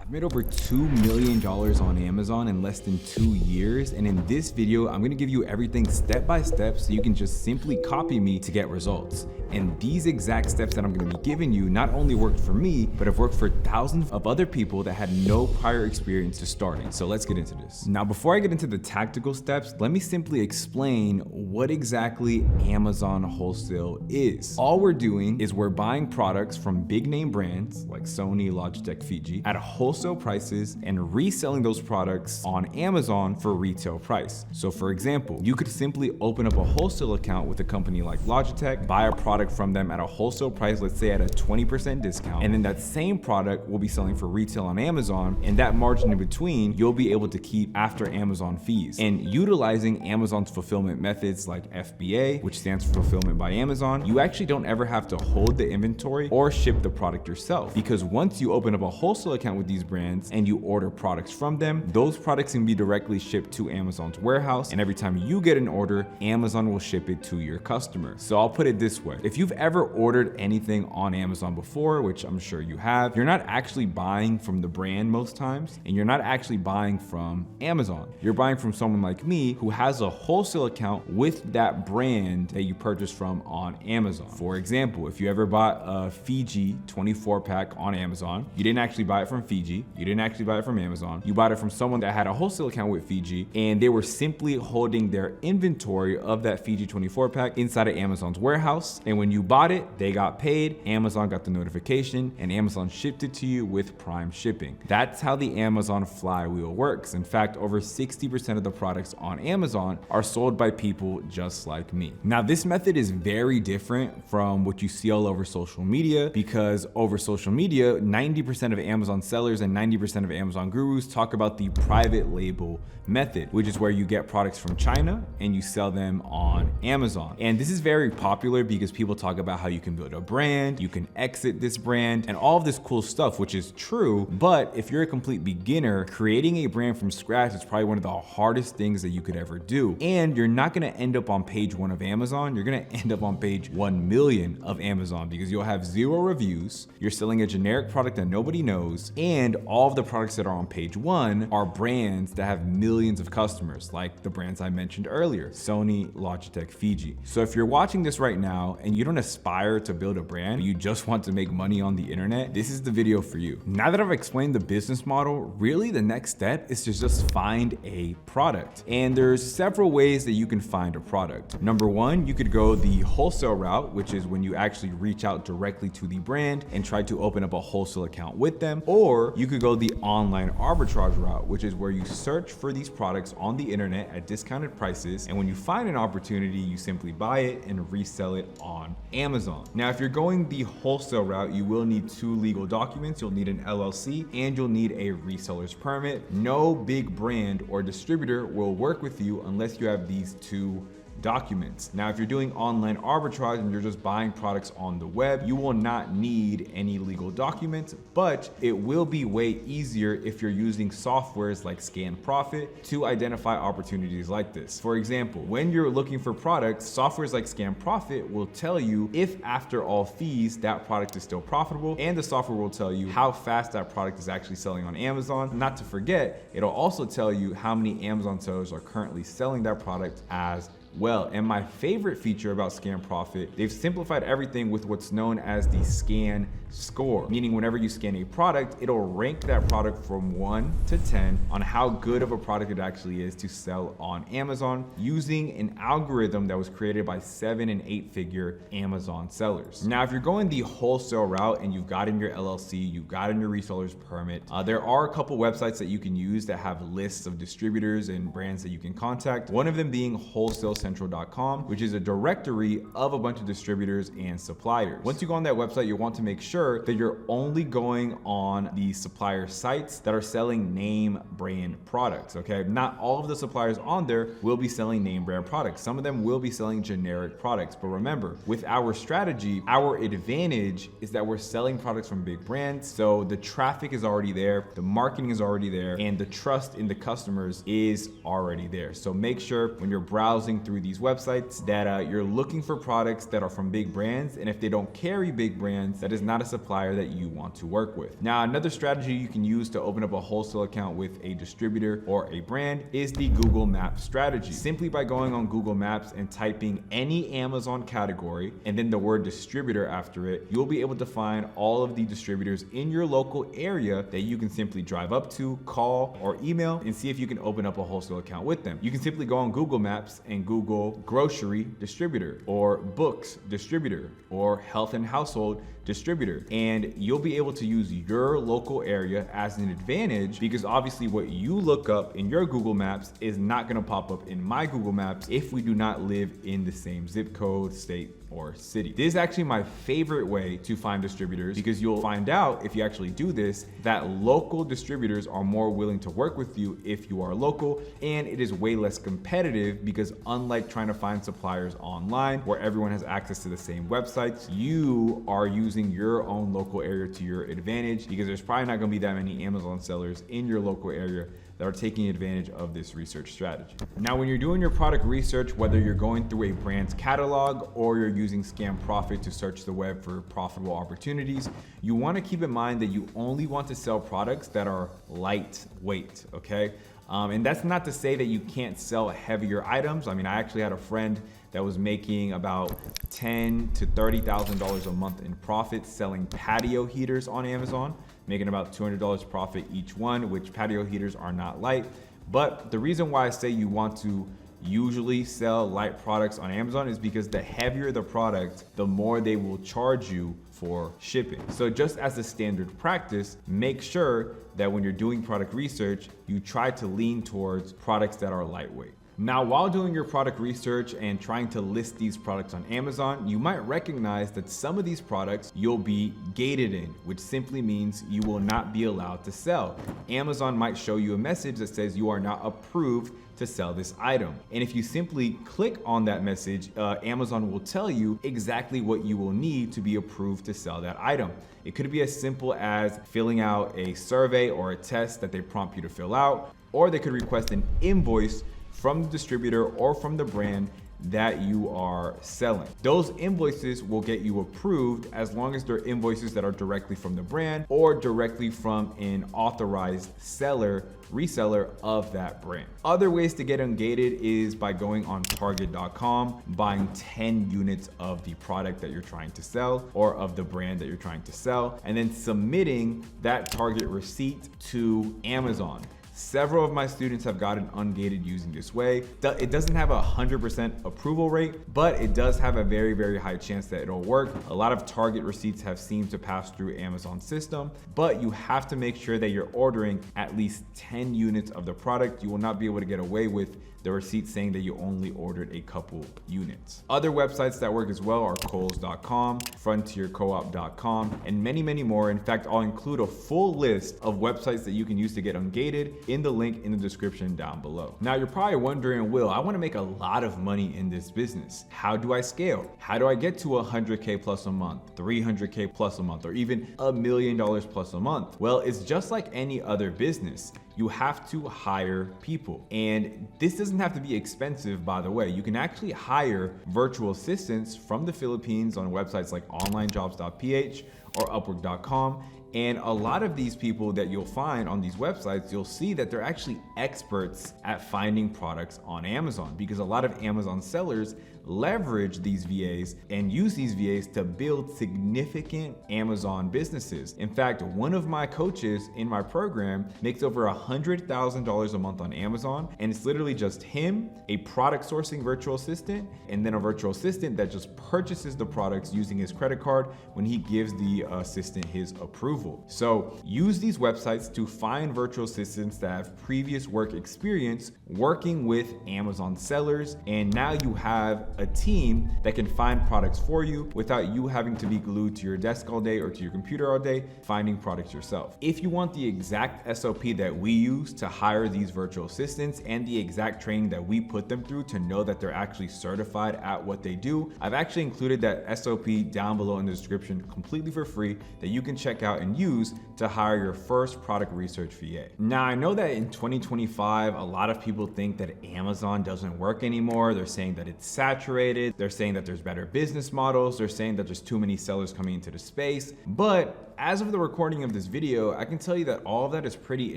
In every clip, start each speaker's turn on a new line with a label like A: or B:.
A: I've made over $2 million on Amazon in less than 2 years, and in this video, I'm gonna give you everything step by step so you can just simply copy me to get results. And these exact steps that I'm gonna be giving you not only worked for me, but have worked for thousands of other people that had no prior experience to starting. So let's get into this. Now, before I get into the tactical steps, let me simply explain what exactly Amazon wholesale is. All we're doing is we're buying products from big name brands like Sony, Logitech, Fiji at wholesale prices and reselling those products on Amazon for retail price. So for example, you could simply open up a wholesale account with a company like Logitech, buy a product from them at a wholesale price, let's say at a 20% discount, and then that same product will be selling for retail on Amazon, and that margin in between you'll be able to keep after Amazon fees. And utilizing Amazon's fulfillment methods like FBA, which stands for Fulfillment by Amazon, you actually don't ever have to hold the inventory or ship the product yourself, because once you open up a wholesale account with these brands and you order products from them, those products can be directly shipped to Amazon's warehouse, and every time you get an order, Amazon will ship it to your customer. So I'll put it this way. If you've ever ordered anything on Amazon before, which I'm sure you have, you're not actually buying from the brand most times, and you're not actually buying from Amazon. You're buying from someone like me who has a wholesale account with that brand that you purchased from on Amazon. For example, if you ever bought a Fiji 24 pack on Amazon, you didn't actually buy it from Fiji, you didn't actually buy it from Amazon, you bought it from someone that had a wholesale account with Fiji, and they were simply holding their inventory of that Fiji 24 pack inside of Amazon's warehouse. And when you bought it, they got paid, Amazon got the notification, and Amazon shipped it to you with Prime shipping. That's how the Amazon flywheel works. In fact, over 60% of the products on Amazon are sold by people just like me. Now, this method is very different from what you see all over social media, because over social media, 90% of Amazon sellers and 90% of Amazon gurus talk about the private label method, which is where you get products from China and you sell them on Amazon. And this is very popular because people talk about how you can build a brand, you can exit this brand, and all of this cool stuff, which is true. But if you're a complete beginner, creating a brand from scratch is probably one of the hardest things that you could ever do. And you're not gonna end up on page 1 of Amazon, you're gonna end up on page 1 million of Amazon, because you'll have 0 reviews, you're selling a generic product that nobody knows, and all of the products that are on page 1 are brands that have millions of customers, like the brands I mentioned earlier, Sony, Logitech, Fiji. So if you're watching this right now and you don't aspire to build a brand, you just want to make money on the internet, this is the video for you. Now that I've explained the business model, really the next step is to just find a product. And there's several ways that you can find a product. Number 1, you could go the wholesale route, which is when you actually reach out directly to the brand and try to open up a wholesale account with them. Or you could go the online arbitrage route, which is where you search for these products on the internet at discounted prices, and when you find an opportunity, you simply buy it and resell it on Amazon. Now, if you're going the wholesale route, you will need 2 legal documents. You'll need an LLC and you'll need a reseller's permit. No big brand or distributor will work with you unless you have these 2 documents. Now, if you're doing online arbitrage and you're just buying products on the web, you will not need any legal documents, but it will be way easier if you're using softwares like ScanProfit to identify opportunities like this. For example, when you're looking for products, softwares like ScanProfit will tell you if after all fees that product is still profitable, and the software will tell you how fast that product is actually selling on Amazon. Not to forget, it'll also tell you how many Amazon sellers are currently selling that product as well. And my favorite feature about ScanProfit, they've simplified everything with what's known as the scan score, meaning whenever you scan a product, it'll rank that product from 1 to 10 on how good of a product it actually is to sell on Amazon, using an algorithm that was created by 7- and 8-figure Amazon sellers. Now, if you're going the wholesale route and you've gotten your LLC, you've gotten your reseller's permit, there are a couple websites that you can use that have lists of distributors and brands that you can contact. One of them being wholesalecentral.com, which is a directory of a bunch of distributors and suppliers. Once you go on that website, you want to make sure that you're only going on the supplier sites that are selling name brand products, okay? Not all of the suppliers on there will be selling name brand products. Some of them will be selling generic products. But remember, with our strategy, our advantage is that we're selling products from big brands. So the traffic is already there, the marketing is already there, and the trust in the customers is already there. So make sure when you're browsing through through these websites that you're looking for products that are from big brands, and if they don't carry big brands, that is not a supplier that you want to work with. Now, another strategy you can use to open up a wholesale account with a distributor or a brand is the Google Maps strategy. Simply by going on Google Maps and typing any Amazon category and then the word distributor after it, you'll be able to find all of the distributors in your local area that you can simply drive up to, call, or email and see if you can open up a wholesale account with them. You can simply go on Google Maps and Google grocery distributor or books distributor or health and household distributor, and you'll be able to use your local area as an advantage, because obviously what you look up in your Google Maps is not going to pop up in my Google Maps if we do not live in the same zip code, state, or city. This is actually my favorite way to find distributors, because you'll find out if you actually do this that local distributors are more willing to work with you if you are local, and it is way less competitive because unlike trying to find suppliers online where everyone has access to the same websites, you are using your own local area to your advantage, because there's probably not going to be that many Amazon sellers in your local area that are taking advantage of this research strategy. Now, when you're doing your product research, whether you're going through a brand's catalog or you're using Scam Profit to search the web for profitable opportunities, you want to keep in mind that you only want to sell products that are lightweight, okay? And that's not to say that you can't sell heavier items. I mean, I actually had a friend that was making about $10,000 to $30,000 a month in profit selling patio heaters on Amazon, making about $200 profit each one, which patio heaters are not light. But the reason why I say you want to usually sell light products on Amazon is because the heavier the product, the more they will charge you for shipping. So just as a standard practice, make sure that when you're doing product research, you try to lean towards products that are lightweight. Now, while doing your product research and trying to list these products on Amazon, you might recognize that some of these products you'll be gated in, which simply means you will not be allowed to sell. Amazon might show you a message that says you are not approved to sell this item. And if you simply click on that message, Amazon will tell you exactly what you will need to be approved to sell that item. It could be as simple as filling out a survey or a test that they prompt you to fill out, or they could request an invoice from the distributor or from the brand that you are selling. Those invoices will get you approved as long as they're invoices that are directly from the brand or directly from an authorized reseller of that brand. Other ways to get ungated is by going on Target.com, buying 10 units of the product that you're trying to sell or of the brand that you're trying to sell, and then submitting that Target receipt to Amazon. Several of my students have gotten ungated using this way. It doesn't have a 100% approval rate, but it does have a very, very high chance that it'll work. A lot of Target receipts have seemed to pass through Amazon's system, but you have to make sure that you're ordering at least 10 units of the product. You will not be able to get away with the receipt saying that you only ordered a couple units. Other websites that work as well are Kohl's.com, FrontierCoop.com, and many, many more. In fact, I'll include a full list of websites that you can use to get ungated in the link in the description down below. Now, you're probably wondering, Will, I want to make a lot of money in this business. How do I scale? How do I get to 100K plus a month, 300K plus a month, or even $1 million plus a month? Well, it's just like any other business. You have to hire people. And this doesn't have to be expensive, by the way. You can actually hire virtual assistants from the Philippines on websites like onlinejobs.ph or upwork.com. And a lot of these people that you'll find on these websites, you'll see that they're actually experts at finding products on Amazon, because a lot of Amazon sellers leverage these VAs and use these VAs to build significant Amazon businesses. In fact, one of my coaches in my program makes over $100,000 a month on Amazon, and it's literally just him, a product sourcing virtual assistant, and then a virtual assistant that just purchases the products using his credit card when he gives the assistant his approval. So use these websites to find virtual assistants that have previous work experience working with Amazon sellers, and now you have a team that can find products for you without you having to be glued to your desk all day or to your computer all day finding products yourself. If you want the exact SOP that we use to hire these virtual assistants and the exact training that we put them through to know that they're actually certified at what they do, I've actually included that SOP down below in the description completely for free that you can check out and use to hire your first product research VA. Now, I know that in 2025, a lot of people think that Amazon doesn't work anymore. They're saying that it's saturated. They're saying that there's better business models. They're saying that there's too many sellers coming into the space. But as of the recording of this video, I can tell you that all of that is pretty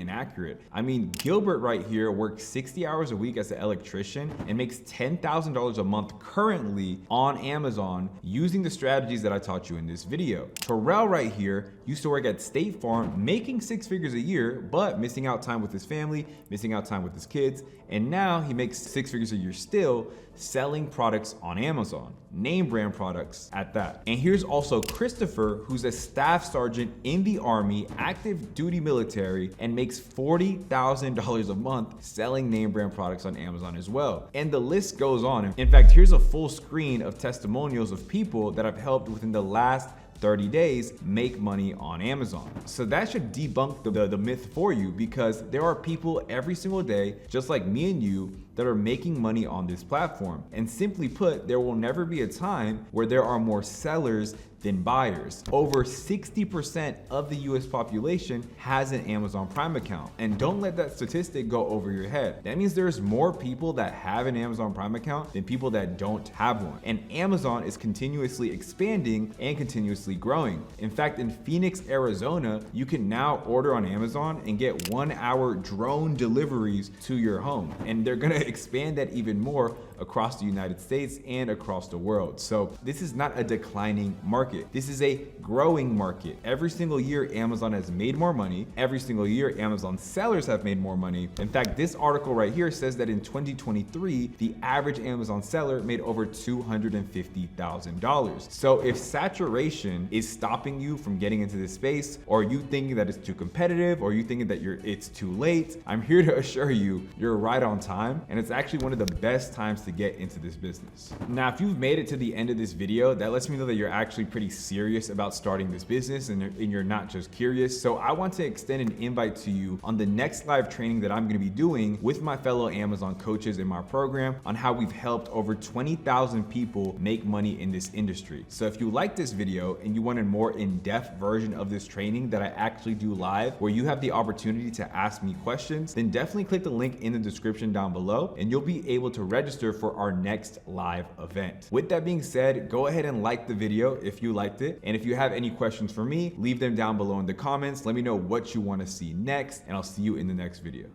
A: inaccurate. I mean, Gilbert right here works 60 hours a week as an electrician and makes $10,000 a month currently on Amazon using the strategies that I taught you in this video. Terrell right here used to work at State Farm, making 6 figures a year, but missing out time with his family, missing out time with his kids, and now he makes 6 figures a year still selling products on Amazon, name brand products at that. And here's also Christopher, who's a staff sergeant in the Army, active duty military, and makes $40,000 a month selling name brand products on Amazon as well. And the list goes on. In fact, here's a full screen of testimonials of people that I've helped within the last 30 days make money on Amazon. So that should debunk the myth for you, because there are people every single day, just like me and you, that are making money on this platform. And simply put, there will never be a time where there are more sellers than buyers. Over 60% of the US population has an Amazon Prime account. And don't let that statistic go over your head. That means there's more people that have an Amazon Prime account than people that don't have one. And Amazon is continuously expanding and continuously growing. In fact, in Phoenix, Arizona, you can now order on Amazon and get 1-hour drone deliveries to your home. And they're gonna expand that even more across the United States and across the world. So this is not a declining market. This is a growing market. Every single year, Amazon has made more money. Every single year, Amazon sellers have made more money. In fact, this article right here says that in 2023, the average Amazon seller made over $250,000. So if saturation is stopping you from getting into this space, or you thinking that it's too competitive, or you thinking that it's too late, I'm here to assure you, you're right on time. And it's actually one of the best times to get into this business. Now, if you've made it to the end of this video, that lets me know that you're actually pretty serious about starting this business and you're not just curious. So I want to extend an invite to you on the next live training that I'm going to be doing with my fellow Amazon coaches in my program on how we've helped over 20,000 people make money in this industry. So if you like this video and you want a more in-depth version of this training that I actually do live, where you have the opportunity to ask me questions, then definitely click the link in the description down below and you'll be able to register for our next live event. With that being said, go ahead and like the video if you liked it. And if you have any questions for me, leave them down below in the comments. Let me know what you want to see next, and I'll see you in the next video.